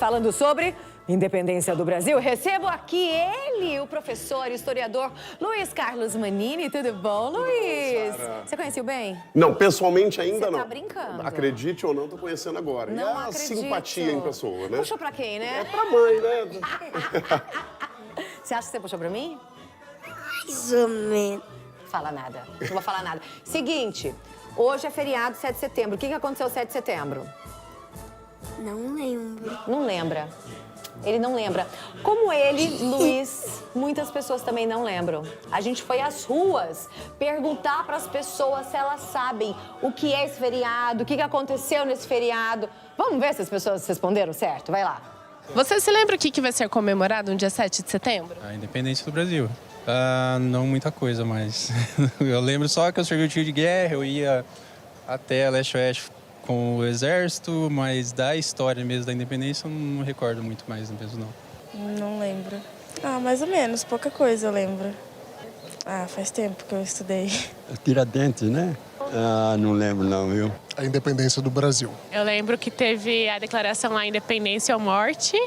falando sobre independência do Brasil. Recebo aqui ele, o professor e historiador Luiz Carlos Manini. Tudo bom, Luiz? Você conheceu bem? Não, pessoalmente ainda não. Você tá brincando? Acredite ou não, tô conhecendo agora. Não e a acredito. simpatia em pessoa, né? Puxou pra quem, né? É pra mãe, né? Você acha que você puxou pra mim? Mais ou menos. Fala nada, não vou falar nada. Seguinte, hoje é feriado 7 de setembro. O que aconteceu 7 de setembro? Não lembro. Não lembra. Ele não lembra. Como ele, Luiz, muitas pessoas também não lembram. A gente foi às ruas perguntar para as pessoas se elas sabem o que é esse feriado, o que aconteceu nesse feriado. Vamos ver se as pessoas responderam certo? Vai lá. Você se lembra o que vai ser comemorado no dia 7 de setembro? A independência do Brasil. Não muita coisa, mas eu lembro só que eu servi o tiro de guerra, eu ia até leste-oeste com o exército, mas da história mesmo da independência eu não recordo muito mais mesmo, não. Não lembro. Mais ou menos, pouca coisa eu lembro. Faz tempo que eu estudei. Tiradentes, né? Não lembro não, viu? A independência do Brasil. Eu lembro que teve a declaração lá, independência ou morte.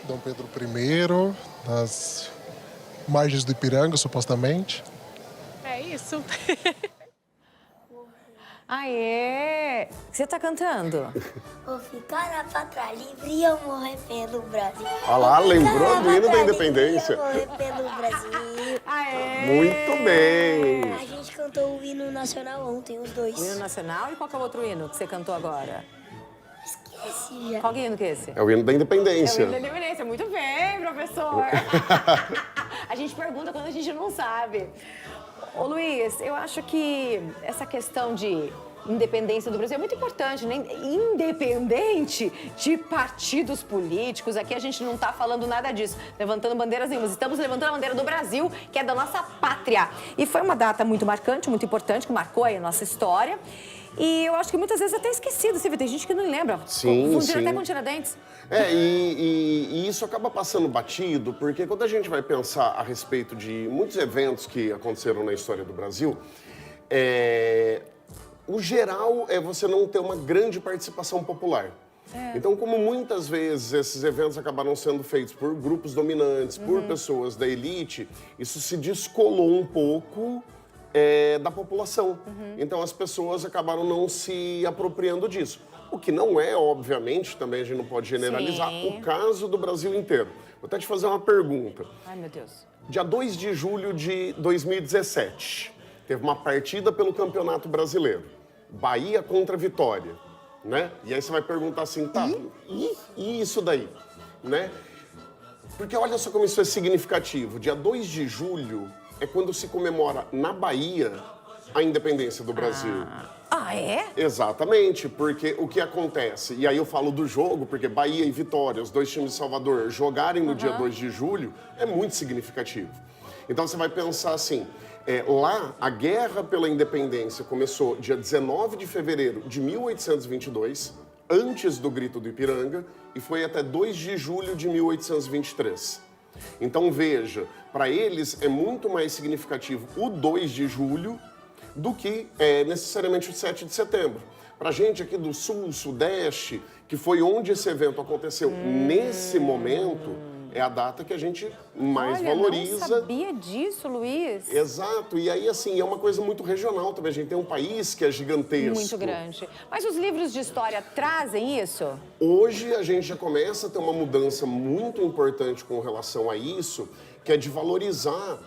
Dom Pedro I, nas margens do Ipiranga, supostamente. É isso. Aê! O que você tá cantando? Vou ficar na pátria livre e eu morrer pelo Brasil. Olha lá, lembrou do hino da independência. Eu morrer pelo Brasil. Aê! Muito bem. A gente cantou o hino nacional ontem, os dois. O hino nacional e qual que é o outro hino que você cantou agora? Esqueci já. Qual hino que é esse? É o hino da independência. É o hino da independência. Muito bem, professor. A gente pergunta quando a gente não sabe. Ô, Luiz, eu acho que essa questão de independência do Brasil é muito importante, né? Independente de partidos políticos, aqui a gente não tá falando nada disso, levantando bandeiras nenhumas. Estamos levantando a bandeira do Brasil, que é da nossa pátria. E foi uma data muito marcante, muito importante, que marcou aí a nossa história. E eu acho que muitas vezes até esquecido, você vê, tem gente que não lembra. Sim, Confundir sim. até com Tiradentes. E isso acaba passando batido, porque quando a gente vai pensar a respeito de muitos eventos que aconteceram na história do Brasil, o geral é você não ter uma grande participação popular. Então, como muitas vezes esses eventos acabaram sendo feitos por grupos dominantes, por pessoas da elite, isso se descolou um pouco da população. Então, as pessoas acabaram não se apropriando disso. O que não é, obviamente, também a gente não pode generalizar, o caso do Brasil inteiro. Vou até te fazer uma pergunta. Ai, meu Deus. Dia 2 de julho de 2017, teve uma partida pelo Campeonato Brasileiro. Bahia contra Vitória, né? E aí você vai perguntar assim, tá, e isso daí, né? Porque olha só como isso é significativo. Dia 2 de julho é quando se comemora na Bahia a independência do Brasil. É? Exatamente, porque o que acontece, e aí eu falo do jogo, porque Bahia e Vitória, os dois times de Salvador, jogarem no dia 2 de julho é muito significativo. Então você vai pensar assim, lá a guerra pela independência começou dia 19 de fevereiro de 1822, antes do Grito do Ipiranga, e foi até 2 de julho de 1823. Então veja, para eles é muito mais significativo o 2 de julho do que necessariamente o 7 de setembro. Para a gente aqui do Sul, Sudeste, que foi onde esse evento aconteceu nesse momento, é a data que a gente mais valoriza. Eu não sabia disso, Luiz. Exato, e aí assim, é uma coisa muito regional também, a gente tem um país que é gigantesco. Muito grande. Mas os livros de história trazem isso? Hoje a gente já começa a ter uma mudança muito importante com relação a isso, que é de valorizar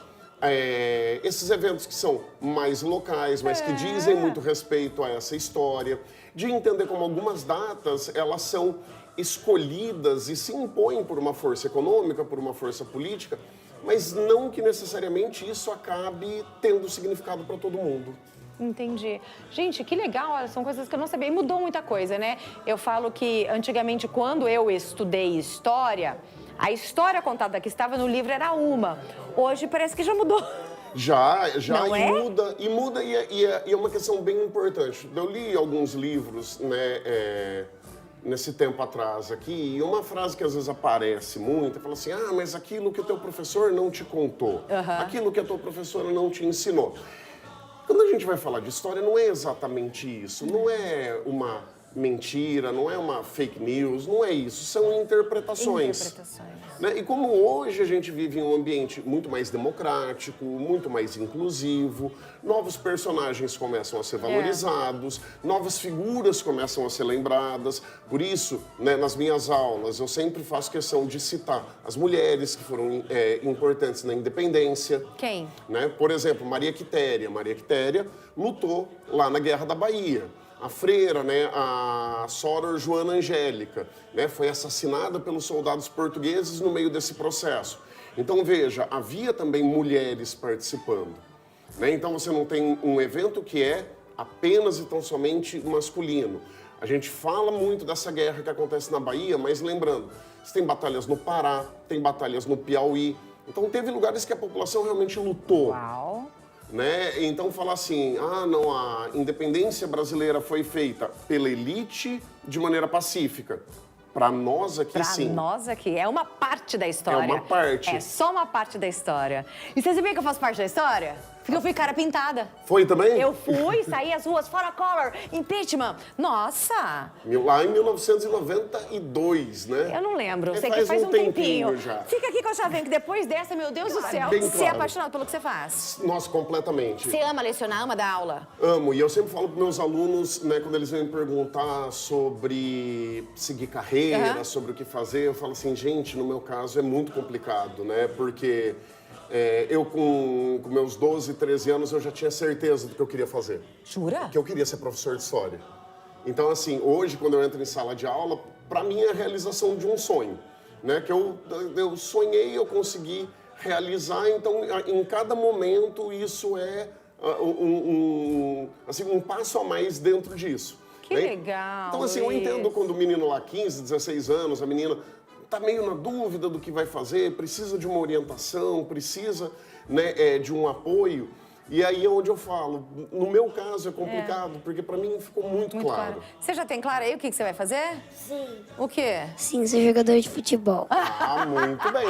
esses eventos que são mais locais, mas que dizem muito respeito a essa história, de entender como algumas datas, elas são escolhidas e se impõem por uma força econômica, por uma força política, mas não que necessariamente isso acabe tendo significado para todo mundo. Entendi. Gente, que legal, olha, são coisas que eu não sabia. E mudou muita coisa, né? Eu falo que antigamente, quando eu estudei história, a história contada que estava no livro era uma. Hoje parece que já mudou. Já, Não e muda, e é uma questão bem importante. Eu li alguns livros, né, nesse tempo atrás aqui, e uma frase que às vezes aparece muito, fala assim, mas aquilo que o teu professor não te contou, aquilo que a tua professora não te ensinou. Quando a gente vai falar de história, não é exatamente isso, não é uma mentira, não é uma fake news, não é isso, são interpretações. Né? E como hoje a gente vive em um ambiente muito mais democrático, muito mais inclusivo, novos personagens começam a ser valorizados, novas figuras começam a ser lembradas. Por isso, né, nas minhas aulas, eu sempre faço questão de citar as mulheres que foram importantes na independência. Quem? Né? Por exemplo, Maria Quitéria. Maria Quitéria lutou lá na Guerra da Bahia. A freira, né, a Sora Joana Angélica, né, foi assassinada pelos soldados portugueses no meio desse processo. Então, veja, havia também mulheres participando. Né? Então, você não tem um evento que é apenas e tão somente masculino. A gente fala muito dessa guerra que acontece na Bahia, mas lembrando, você tem batalhas no Pará, tem batalhas no Piauí. Então, teve lugares que a população realmente lutou. Uau! Né? Então falar assim, não, a independência brasileira foi feita pela elite de maneira pacífica. Para nós aqui, sim. Para nós aqui, é uma parte da história. É uma parte. É só uma parte da história. E você sabia que eu faço parte da história? Porque eu fui cara pintada. Foi também? Eu fui, saí às ruas, fora color, impeachment. Nossa! Lá em 1992, né? Eu não lembro, sei que faz faz um um tempinho tempinho. já. Fica aqui que eu já venho, que depois dessa, meu Deus do céu, bem você é claro. apaixonado pelo que você faz. Nossa, completamente. Você ama lecionar, ama dar aula? Amo, e eu sempre falo para meus alunos, né, quando eles vêm me perguntar sobre seguir carreira, sobre o que fazer, eu falo assim, gente, no meu caso é muito complicado, né? Porque eu com meus 12, 13 anos, eu já tinha certeza do que eu queria fazer. Jura? Que eu queria ser professor de história. Então, assim, hoje, quando eu entro em sala de aula, para mim é a realização de um sonho, né? Que eu sonhei, eu consegui realizar, então, em cada momento, isso é um passo a mais dentro disso. Que legal, Então, assim, eu entendo quando o menino lá, 15, 16 anos, a menina tá meio na dúvida do que vai fazer, precisa de uma orientação, precisa, né, de um apoio. E aí é onde eu falo, no meu caso é complicado, porque para mim ficou muito claro. Você já tem claro aí o que você vai fazer? Sim. O quê? Sim, sou jogador de futebol. Muito bem.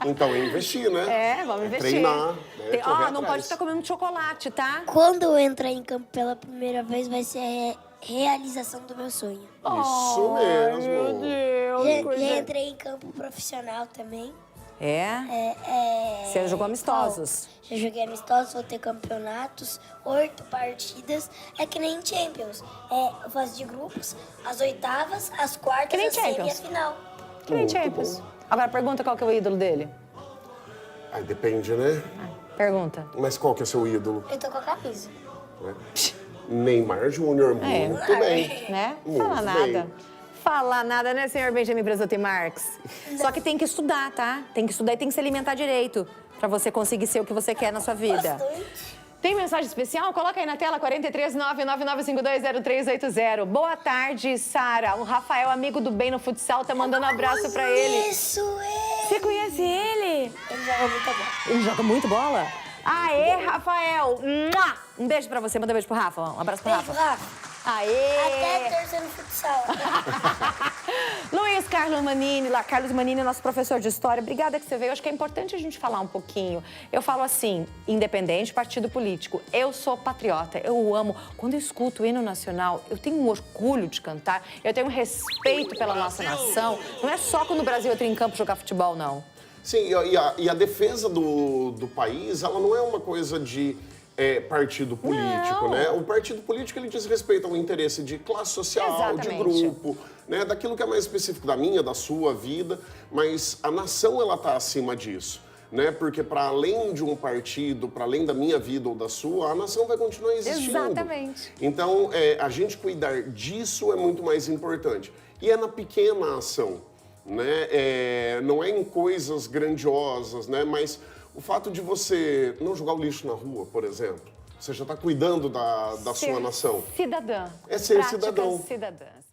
Então é investir, né? Vamos investir. Treinar, né? Correr Não atrás. pode ficar comendo chocolate, tá? Quando eu entrar em campo pela primeira vez, vai ser a realização do meu sonho. Isso mesmo. Meu Deus, Já entrei em campo profissional também. Você jogou amistosos? Já joguei amistosos, vou ter campeonatos, 8 partidas. É que nem Champions. Eu faço de grupos, as oitavas, as quartas, Que nem a semi e a Champions. final. Que nem Muito Champions. bom. Agora pergunta qual que é o ídolo dele. Aí depende, né? Pergunta. Mas qual que é seu ídolo? Eu tô com a camisa. Né? Neymar Júnior, muito bem. Né? Muito Fala bem. nada. Fala nada, né, senhor Benjamin Brasotti Marx? Só que tem que estudar, tá? Tem que estudar e tem que se alimentar direito pra você conseguir ser o que você quer na sua vida. Bastante. Tem mensagem especial? Coloca aí na tela, 43999520380. Boa tarde, Sara. O Rafael, amigo do bem no futsal, tá mandando um abraço pra ele. Isso é. Você conhece ele? Ele joga muita bola. Ele joga muito bola? Aê, Rafael! Mua! Um beijo pra você, manda um beijo pro Rafa. Um abraço pro Beijo, Rafa. Rafa. Aê! Até terceiro futsal. Luiz Carlos Manini, nosso professor de história, obrigada que você veio. Acho que é importante a gente falar um pouquinho. Eu falo assim, independente, partido político. Eu sou patriota, eu amo. Quando eu escuto o hino nacional, eu tenho um orgulho de cantar, eu tenho um respeito pela nossa nação. Não é só quando o Brasil entra em campo jogar futebol, não. Sim, e a defesa do país, ela não é uma coisa de partido político, Não. né? O partido político, ele diz respeito ao interesse de classe social, de Exatamente. grupo, né? Daquilo que é mais específico da minha, da sua vida, mas a nação, ela está acima disso. Né? Porque para além de um partido, para além da minha vida ou da sua, a nação vai continuar existindo. Exatamente. Então, a gente cuidar disso é muito mais importante. E é na pequena ação, né? Não é em coisas grandiosas, né? Mas o fato de você não jogar o lixo na rua, por exemplo, você já está cuidando da sua nação. Cidadã. É ser Práticas cidadão. cidadãs.